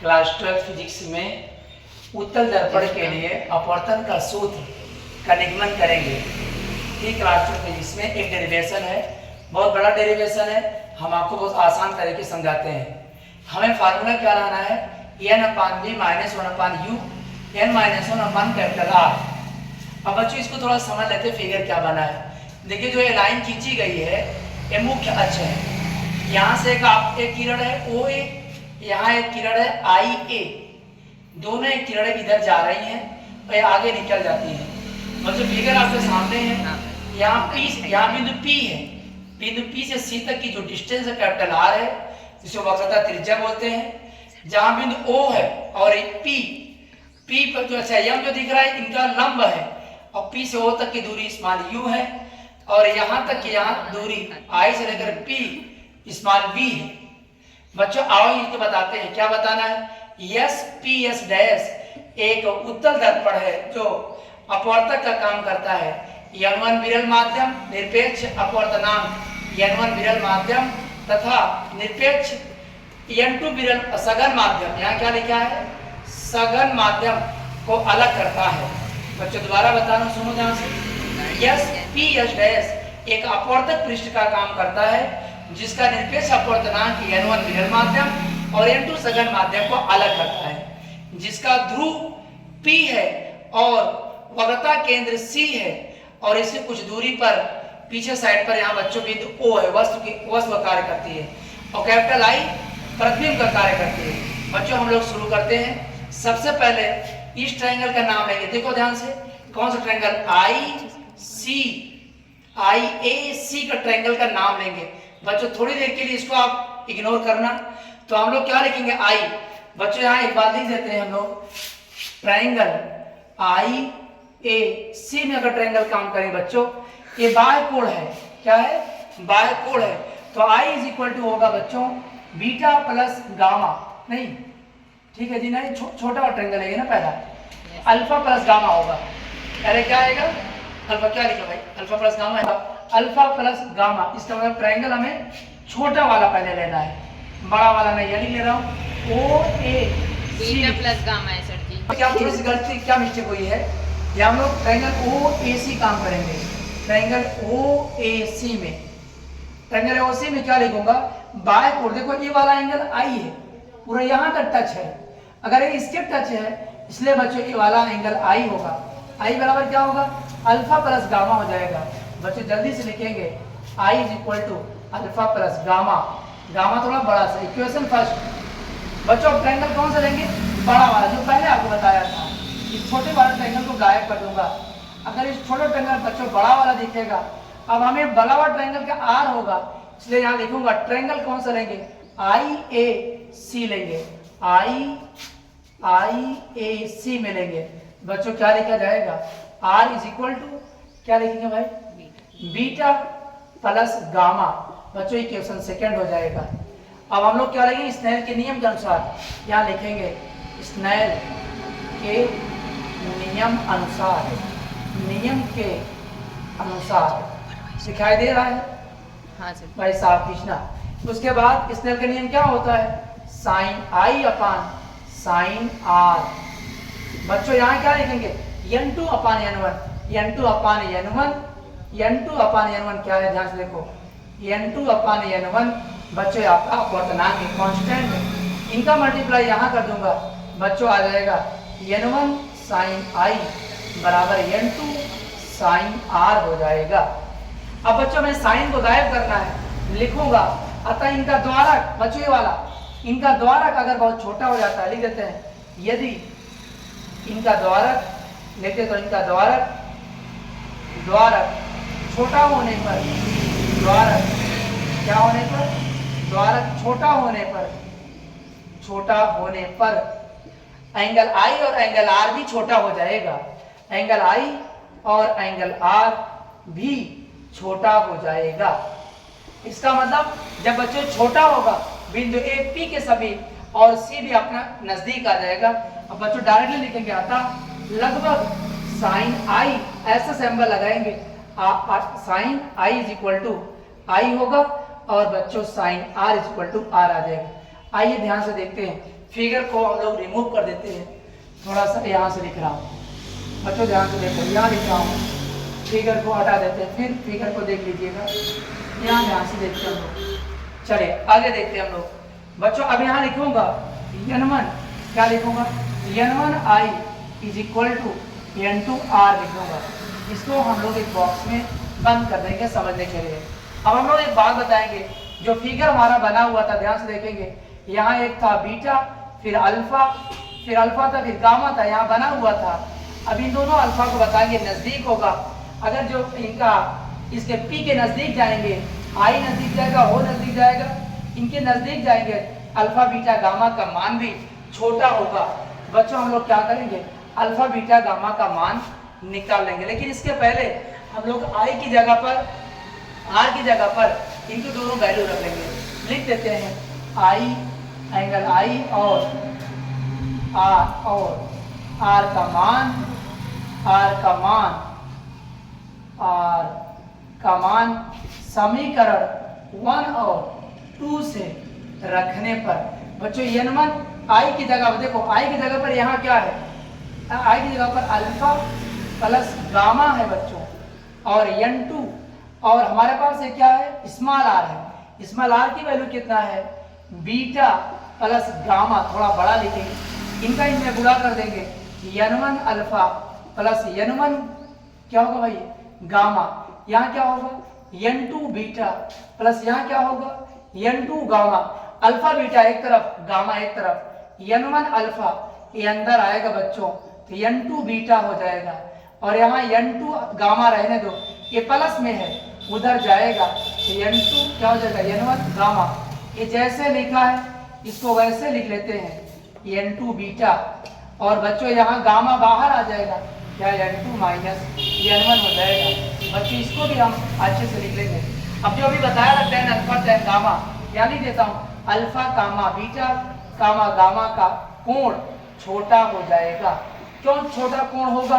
Class 12 physics में उत्तल दर्पण के लिए अपवर्तन का सूत्र का निगमन करेंगे। ये क्लास 12 फिजिक्स में एक डेरिवेशन है, बहुत बड़ा डेरिवेशन है। हम आपको बहुत आसान तरीके से समझाते हैं। हमें फार्मूला क्या लाना है, n/b - 1/u n - 1/R। अब बच्चों इसको थोड़ा समझ लेते हैं फिगर क्या बना है। देखिए जो ये लाइन खींची गई है ये मुख्य अक्ष है। यहाँ से एक किरण है OA, यहाँ एक किरण है IA। दोनों एक किरण इधर जा रही हैं और आगे निकल जाती हैं। मतलब फिगर आपके सामने है। यहाँ बिंदु P है। बिंदु P से C तक की जो डिस्टेंस है कैपिटल R है, जिसे वक्रता त्रिज्या बोलते हैं। जहाँ बिंदु O है और एक P पर जो M जो दिख रहा है इनका लंब है और P से O तक की दूरी स्मॉल u है और यहाँ तक की यहाँ दूरी I से लेकर P स्मॉल v है। बच्चों आओ ये बताते हैं, क्या बताना है। SPS डैश एक उत्तल दर्पण है जो अपवर्तक का काम करता है। n1 विरल माध्यम निरपेक्ष अपवर्तनांक n1 विरल माध्यम तथा निरपेक्ष n2 विरल सघन माध्यम, यहाँ क्या लिखा है, सघन माध्यम को अलग करता है। बच्चों दोबारा बताना, सुनो ध्यान से। SPS डैश एक अपवर्तक पृष्ठ का काम करता है जिसका निरपेक्ष अपवर्तनांक n1 विरल माध्यम और n2 सघन माध्यम को अलग करता है, जिसका ध्रुव P है और वक्रता केंद्र C है और इससे कुछ दूरी पर पीछे साइड पर यहाँ बच्चों बिंदु O है, वस्तु का कार्य करती है और कैपिटल I प्रतिबिंब का कार्य करती है। बच्चों हम लोग शुरू करते हैं। सबसे पहले इस ट्रायंगल का नाम लेंगे। देखो ध्यान से, कौन सा ट्रायंगल, IAC का ट्रायंगल का नाम लेंगे। बच्चों थोड़ी देर के लिए इसको आप इग्नोर करना। तो हम लोग क्या लिखेंगे, I। बच्चों यहाँ एक बात लिख देते हैं हम लोग, ट्रायंगल IAC में अगर ट्रायंगल काम करें बच्चों, ये बाह्य कोण है। क्या है, बाह्य कोण है। तो I = होगा बच्चों बीटा प्लस गामा, नहीं ठीक है जी, नहीं छोटा ट्रायंगल है ना पहला, अल्फा प्लस गामा होगा। अरे क्या आएगा, अल्फा, क्या लिखा भाई, अल्फा प्लस गामा है, अल्फा प्लस गामा। इसका मतलब ट्रायंगल हमें छोटा वाला पहले लेना है, बड़ा वाला नहीं। यानी ले रहा हूँ OAC प्लस गामा है सर जी। क्या थोड़ी सी गलती, क्या मिस्टेक हुई है, ये हम लोग ट्रायंगल OAC काम करेंगे। ट्रायंगल OAC में, ट्रायंगल OAC में क्या लिखूंगा, बाएं कोण। देखो ये वाला एंगल I है, पूरा यहाँ तक टच है। अगर ये इसके टच है इसलिए बच्चों ये वाला एंगल I होगा। I बराबर क्या होगा, अल्फा प्लस गामा हो जाएगा। बच्चों जल्दी से लिखेंगे I = alpha plus gamma. Gamma थोड़ा बड़ा सा, इक्वेशन फर्स्ट। बच्चों ट्रायंगल कौन सा लेंगे, बड़ा वाला जो पहले आपको बताया था। इस छोटे वाले ट्रायंगल को गायब कर दूंगा। अगर इस छोटे ट्रायंगल बच्चों बड़ा वाला दिखेगा, अब हमें बड़ा वाला ट्रायंगल का R होगा, इसलिए यहाँ लिखूंगा ट्रायंगल कौन सा लेंगे, IAC लेंगे। IAC में लेंगे। बच्चों क्या लिखा जाएगा, R = क्या लिखेंगे भाई, बीटा प्लस गामा। बच्चों इक्वेशन सेकंड हो जाएगा। अब हम लोग क्या लेंगे, स्नेल के नियम के अनुसार यहाँ लिखेंगे, स्नेल के नियम अनुसार, नियम के अनुसार। दिखाई दे रहा है हाँ सर भाई साहब खींचना। उसके बाद स्नेल का नियम क्या होता है, sine I upon sine R। बच्चों यहाँ क्या लिखेंगे, n2 अपान n1, n2 अपान n1, n2 अपान n1 क्या है, ध्यान से देखो, n2 अपान n1 बच्चों आपका अपवर्तनांक है, कांस्टेंट है। इनका मल्टीप्लाई यहाँ कर दूंगा, बच्चों आ जाएगा n1 साइन I बराबर n2 साइन R हो जाएगा। अब बच्चों में साइन को गायब करना है, लिखूंगा अतः इनका द्वारक, बच्चों ये वाला, इनका द्वारक अगर बहुत छोटा हो जाता है, लिख देते हैं, यदि इनका द्वारक लेते तो इनका द्वारक छोटा होने पर, द्वारक क्या होने पर, द्वारक छोटा होने पर एंगल I और एंगल R भी छोटा हो जाएगा। एंगल I और एंगल R भी छोटा हो जाएगा। इसका मतलब जब बच्चे छोटा होगा, बिंदु A P के सभी और C भी अपना नजदीक आ जाएगा। अब बच्चों डायरेक्टली लिखेंगे, अतः लगभग साइन I, ऐसा सिंबल लगाएंगे, साइन I होगा और बच्चों साइन R = R आ जाएगा। आइए ध्यान से देखते हैं फिगर को हम लोग रिमूव कर देते हैं। थोड़ा सा यहाँ से लिख रहा हूँ, बच्चों ध्यान से देखो, यहाँ लिख रहा हूँ, फिगर को हटा देते हैं, फिर फिगर को देख लीजिएगा, यहाँ ध्यान से देखते हैं हम लोग। चलिए आगे देखते हैं हम लोग। बच्चों अब यहाँ लिखूंगा n1, क्या लिखूंगा, n1 i is equal to n2 r लिखूंगा। इसको हम लोग एक बॉक्स में बंद कर देंगे समझने के लिए। अब हम लोग एक बात बताएंगे, जो फिगर हमारा बना हुआ था ध्यान से देखेंगे, यहाँ एक था बीटा, फिर अल्फा था, फिर गामा था, यहाँ बना हुआ था। अब इन दोनों अल्फा को बताएंगे नजदीक होगा, अगर जो इनका इसके पी के नजदीक जाएंगे, आई नजदीक जाएगा, ओ नजदीक जाएगा, इनके नजदीक जाएंगे, अल्फा बीटा गामा का मान भी छोटा होगा। बच्चों हम लोग क्या करेंगे, अल्फा बीटा गामा का मान निकाल लेंगे। लेकिन इसके पहले हम लोग आई की जगह पर, आर की जगह पर इनकी दोनों वैल्यू रख लेंगे। लिख देते हैं आई, एंगल आई और आर का मान समीकरण 1 और 2 से रखने पर बच्चों n1 आई की जगह, देखो आई की जगह पर यहाँ क्या है, आई की जगह पर अल्फा प्लस गामा है बच्चों, और n2 और हमारे पास ये क्या है, स्मॉल आर है। स्मॉल आर की वैल्यू कितना है, बीटा प्लस गामा, थोड़ा बड़ा लिखेंगे, इनका इनमें गुणा कर देंगे, n1 अल्फा प्लस n1 क्या होगा भाई गामा, यहाँ क्या होगा n2 बीटा प्लस यहाँ क्या होगा n2 गामा। अल्फा बीटा एक तरफ, गामा एक तरफ, n1 अल्फा ये अंदर आएगा बच्चों, तो n2 बीटा हो जाएगा, और यहाँ n2 गामा रहने दो, ये प्लस में है उधर जाएगा, तो n2 क्या हो जाएगा n1 गामा। ये जैसे लिखा है इसको वैसे लिख लेते हैं, n2 बीटा, और बच्चों यहाँ गामा बाहर आ जाएगा, क्या n2 माइनस n1 हो जाएगा। बच्चों इसको भी हम अच्छे से लिख लेंगे। अब जो अभी बताया था tan अल्फा tan गामा, क्या लिख देता हूँ, अल्फा कामा बीटा कामा गामा का कोण छोटा हो जाएगा। क्यों छोटा कोण होगा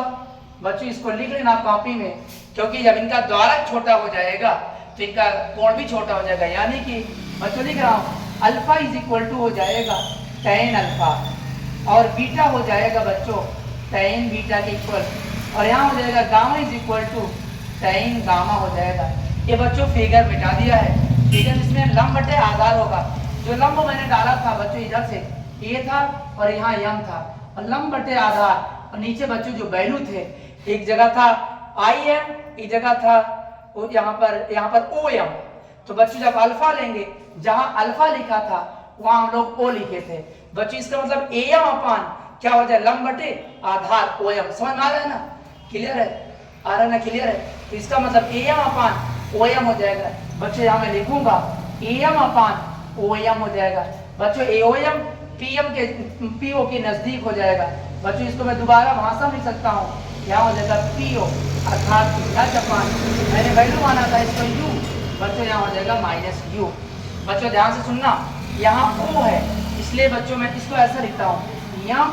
बच्चों, इसको लिख लेना कॉपी में, क्योंकि जब इनका द्वारक छोटा हो जाएगा तो इनका कोण भी छोटा हो जाएगा। यानी कि बच्चों लिख रहा हूँ अल्फा इज इक्वल टू हो जाएगा tan अल्फा, और बीटा हो जाएगा बच्चों tan बीटा के इक्वल, और यहाँ हो जाएगा gamma is equal to tan gamma हो जाएगा। ये बच्चों फिगर मिटा दिया है, फिगर इसमें लंब बटे आधार होगा। जो लंब मैंने डाला था बच्चों इधर से ए था और यहाँ यम था, और लंब बटे आधार, और नीचे बच्चों जो वैल्यू थे, एक जगह था आई एम, एक जगह था यहाँ पर ओ एम। तो बच्चों जब अल्फा लेंगे, जहाँ अल्फा लिखा था वहां हम लोग ओ लिखे थे बच्चों। इसका मतलब ए एम अपान क्या हो जाए, लंब बटे आधार ओ एम। समझ में आ रहा है ना, क्लियर है, आ रहा है ना, क्लियर है। तो इसका मतलब A M upon O M हो जाएगा बच्चों। यहाँ मैं लिखूंगा A M upon O M हो जाएगा बच्चों। ए ओ एम पी एम के पी ओ के नजदीक हो जाएगा बच्चों। इसको मैं दोबारा भाषा में लिख सकता हूँ, यहाँ हो जाएगा पी ओ अर्थात एच अपान, मैंने वैल्यू माना था इसको यू बच्चों, यहाँ हो जाएगा माइनस यू। बच्चों ध्यान से सुनना, यहाँ ओ है इसलिए बच्चों मैं इसको ऐसा लिखता हूँ, यहाँ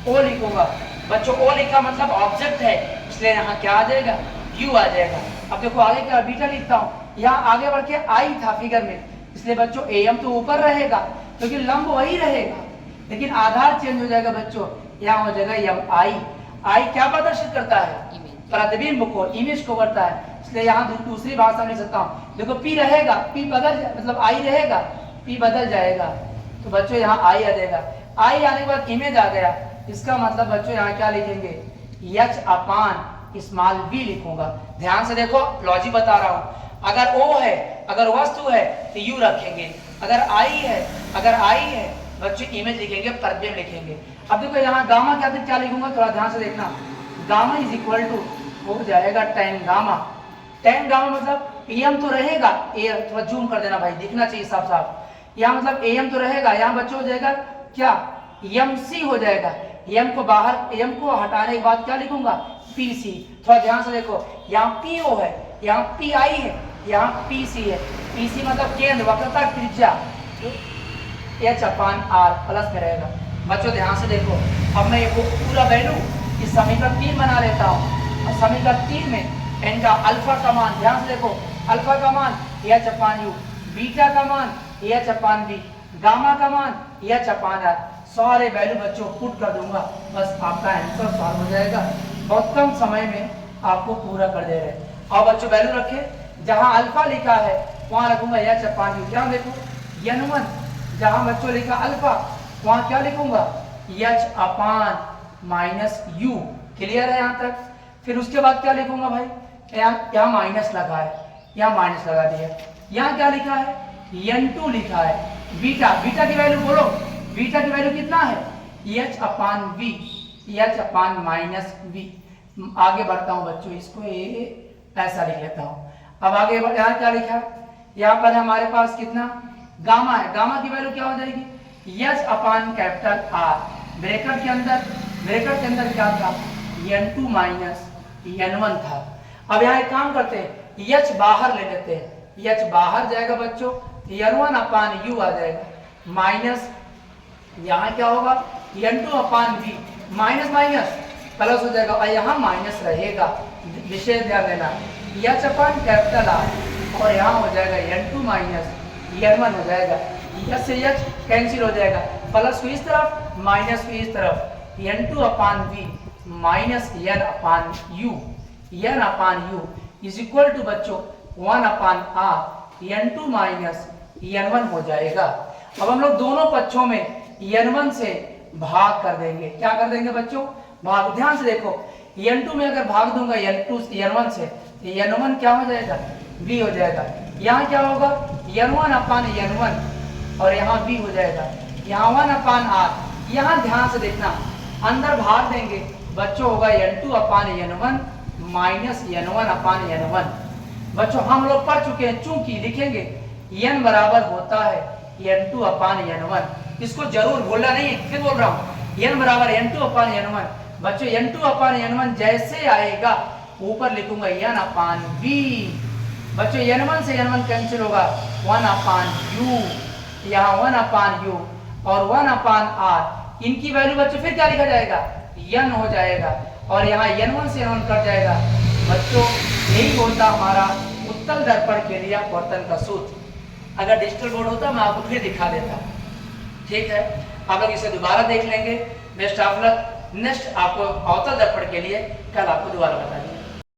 ओ लिखूंगा बच्चों। ओ लिखा मतलब ऑब्जेक्ट है, इसलिए यहाँ क्या आ जाएगा, यू आ जाएगा। अब देखो आगे क्या बीटा लिखता हूँ, यहाँ आगे बढ़ के आई था फिगर में, इसलिए बच्चों ए एम तो ऊपर रहेगा क्योंकि लंब वही रहेगा, लेकिन आधार चेंज हो जाएगा बच्चों। यहाँ हो जाएगा एम आई। आई क्या प्रदर्शित करता है, प्रतिबिंब को, इमेज को करता है, इसलिए यहाँ दूसरी भाषा में लिख सकता हूँ। देखो पी रहेगा, पी बदल मतलब आई रहेगा, पी बदल जाएगा, तो बच्चों यहाँ आई आ जाएगा। आई आने के बाद इमेज आ गया, इसका मतलब बच्चों यहाँ क्या लिखेंगे, एच अपान स्मॉल बी लिखूंगा। ध्यान से देखो लॉजिक बता रहा हूँ, अगर ओ है, अगर वस्तु है तो यू रखेंगे, अगर आई है बच्चों इमेज लिखेंगे, प्रतिबिंब लिखेंगे। अब देखो यहाँ गामा क्या लिखूंगा, थोड़ा ध्यान से देखना, गामा इज इक्वल टू हो जाएगा tan गामा। tan गामा मतलब एम तो रहेगा, ए थोड़ा जूम कर देना भाई, दिखना चाहिए साफ साफ। यहाँ मतलब एम तो रहेगा, यहाँ बच्चों हो जाएगा क्या, एम सी हो जाएगा। एम को बाहर, एम को हटाने के बाद क्या लिखूंगा, पी सी। थोड़ा ध्यान से देखो, यहाँ पी ओ है, यहाँ पी आई है, यहाँ पी सी है। पी सी मतलब केंद्र, वक्रता, त्रिज्या, एच अपान आर प्लस में रहेगा बच्चों। ध्यान से देखो, अब मैं वो पूरा वैल्यू इस समीकरण 3 बना लेता हूँ, और समीकरण 3 में इनका अल्फा का मान, ध्यान से देखो, अल्फा का मान एच अपान यू, बीटा का मान एच अपान बी, गामा का मान एच अपान आर, सारे वैल्यू बच्चों पुट कर दूंगा, बस आपका आंसर सॉल्व हो जाएगा। बहुत कम समय में आपको पूरा कर दे रहे हैं। और बच्चों वैल्यू रखे, जहां अल्फा लिखा है वहां रखूंगा एच अपान यू। क्या देखो n1, जहां बच्चों लिखा अल्फा वहां क्या लिखूंगा H upon minus you. Clear है यहाँ तक? फिर उसके बाद क्या लिखूंगा भाई, यहाँ माइनस लगा है, यहाँ माइनस लगा दिया। यहाँ क्या लिखा है n2 लिखा है। बीटा, बीटा की वैल्यू बोलो, बीटा की वैल्यू कितना है H upon V, H upon minus V. आगे बढ़ता हूँ बच्चों, इसको ऐसा लिख लेता हूँ। अब आगे यहाँ क्या लिखा है, यहाँ पर हमारे पास कितना गामा है, गामा की वैल्यू क्या हो जाएगी एच अपान कैपिटल आर। ब्रैकेट के अंदर क्या था n2 माइनस n1 था। अब यहाँ एक काम करते हैं, एच बाहर ले लेते हैं, एच बाहर जाएगा बच्चों, n1 अपान यू आ जाएगा, माइनस यहाँ क्या होगा n2 upon V, minus minus plus हो जाएगा, और यहाँ माइनस रहेगा, विशेष ध्यान देना, एच अपान कैपिटल आर, और यहाँ हो जाएगा n2 माइनस n1 हो जाएगा, एच से एच कैंसिल हो जाएगा, प्लस को इस तरफ माइनस को इस तरफ, n2 upon V minus n upon U, n upon U is equal to बच्चों 1 upon R, n2 minus n1 हो जाएगा। अब हम लोग दोनों पक्षों में n1 से भाग कर देंगे। क्या कर देंगे बच्चों, भाग। ध्यान से देखो, n2 में अगर भाग दूंगा n1 से, तो n1 क्या हो जाएगा v हो जाएगा। यहाँ क्या होगा n1 अपान n1, और यहाँ v हो जाएगा, यहाँ 1 अपान r। यहाँ ध्यान से देखना, अंदर भाग देंगे बच्चों, होगा n2 अपान n1 माइनस n1 अपान n1। बच्चों हम लोग पढ़ चुके हैं, चूंकि लिखेंगे n बराबर होता है n2 अपान n1, इसको जरूर बोलना नहीं है, फिर बोल रहा हूँ n बराबर n2 अपान n1। बच्चों n2 अपान n1 जैसे आएगा ऊपर लिखूंगा n अपान v। बच्चों n1 से n1 कैंसिल होगा, 1 अपान u, यहाँ 1 अपान u और 1 अपान r। इनकी वैल्यू बच्चों फिर क्या लिखा जाएगा n हो जाएगा, और यहाँ n1 से n1 कट जाएगा। बच्चों यही होता हमारा उत्तल दर्पण के लिए अपवर्तन का सूत्र। अगर डिजिटल बोर्ड होता मैं आपको फिर दिखा देता, ठीक है। अब इसे दोबारा देख लेंगे। Best of luck. नेक्स्ट आपको अवतल दर्पण के लिए कल आपको दोबारा बताएंगे।